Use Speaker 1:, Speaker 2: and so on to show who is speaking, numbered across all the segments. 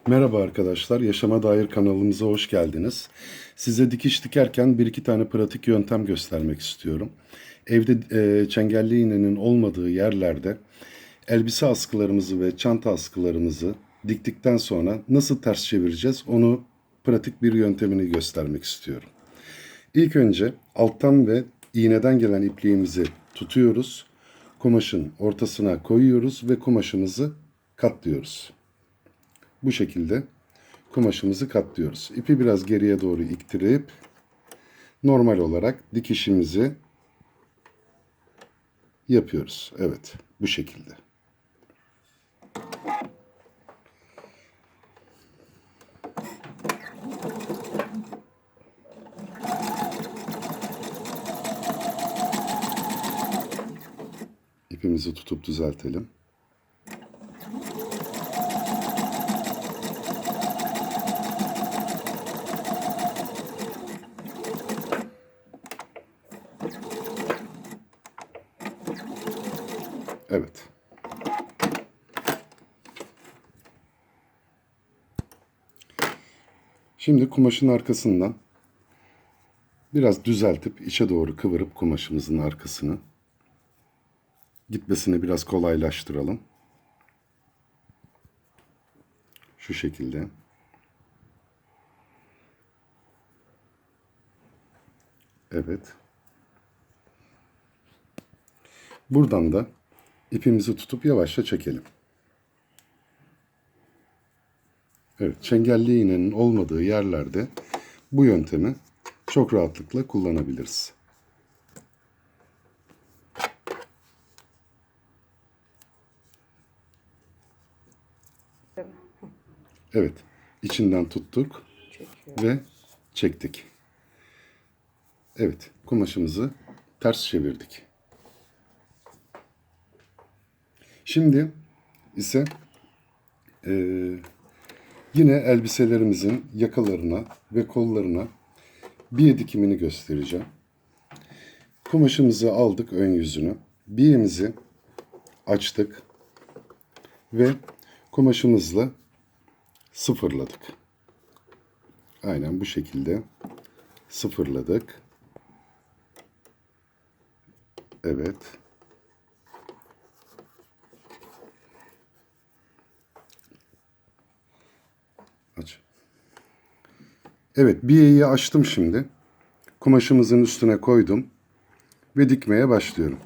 Speaker 1: Merhaba arkadaşlar, Yaşama Dair kanalımıza hoş geldiniz. Size dikiş dikerken bir iki tane pratik yöntem göstermek istiyorum. Evde çengelli iğnenin olmadığı yerlerde elbise askılarımızı ve çanta askılarımızı diktikten sonra nasıl ters çevireceğiz onu pratik bir yöntemini göstermek istiyorum. İlk önce alttan ve iğneden gelen ipliğimizi tutuyoruz. Kumaşın ortasına koyuyoruz ve kumaşımızı katlıyoruz. Bu şekilde kumaşımızı katlıyoruz. İpi biraz geriye doğru iktirip normal olarak dikişimizi yapıyoruz. Evet, bu şekilde. İpimizi tutup düzeltelim. Evet. Şimdi kumaşın arkasından biraz düzeltip içe doğru kıvırıp kumaşımızın arkasını gitmesini biraz kolaylaştıralım. Şu şekilde. Evet. Buradan da ipimizi tutup yavaşça çekelim. Evet, çengelli iğnenin olmadığı yerlerde bu yöntemi çok rahatlıkla kullanabiliriz. Evet, içinden tuttuk ve çektik. Evet, kumaşımızı ters çevirdik. Şimdi ise yine elbiselerimizin yakalarına ve kollarına biye dikimini göstereceğim. Kumaşımızı aldık ön yüzünü. Biyemizi açtık ve kumaşımızla sıfırladık. Aynen bu şekilde sıfırladık. Evet. Aç. Evet, biyeyi açtım şimdi. Kumaşımızın üstüne koydum ve dikmeye başlıyorum.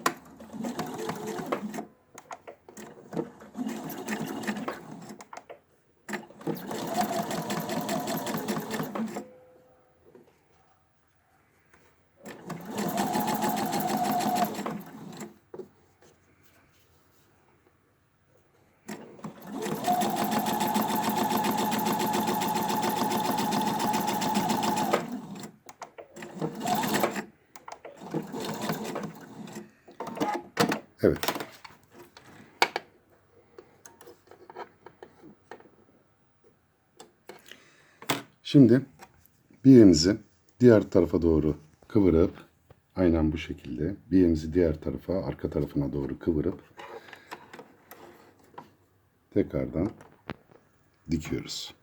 Speaker 1: Evet. Şimdi biyemizi diğer tarafa doğru kıvırıp aynen bu şekilde biyemizi diğer tarafa, arka tarafına doğru kıvırıp tekrardan dikiyoruz.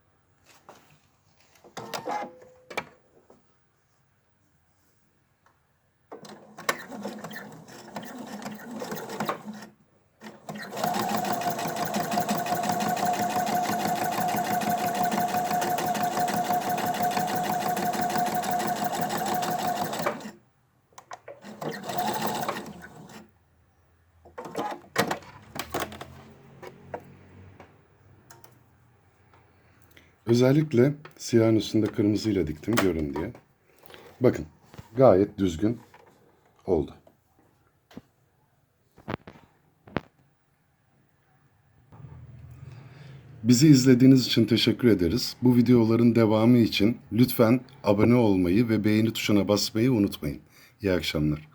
Speaker 1: Özellikle siyahın üstünde kırmızıyla diktim görün diye. Bakın gayet düzgün oldu. Bizi izlediğiniz için teşekkür ederiz. Bu videoların devamı için lütfen abone olmayı ve beğeni tuşuna basmayı unutmayın. İyi akşamlar.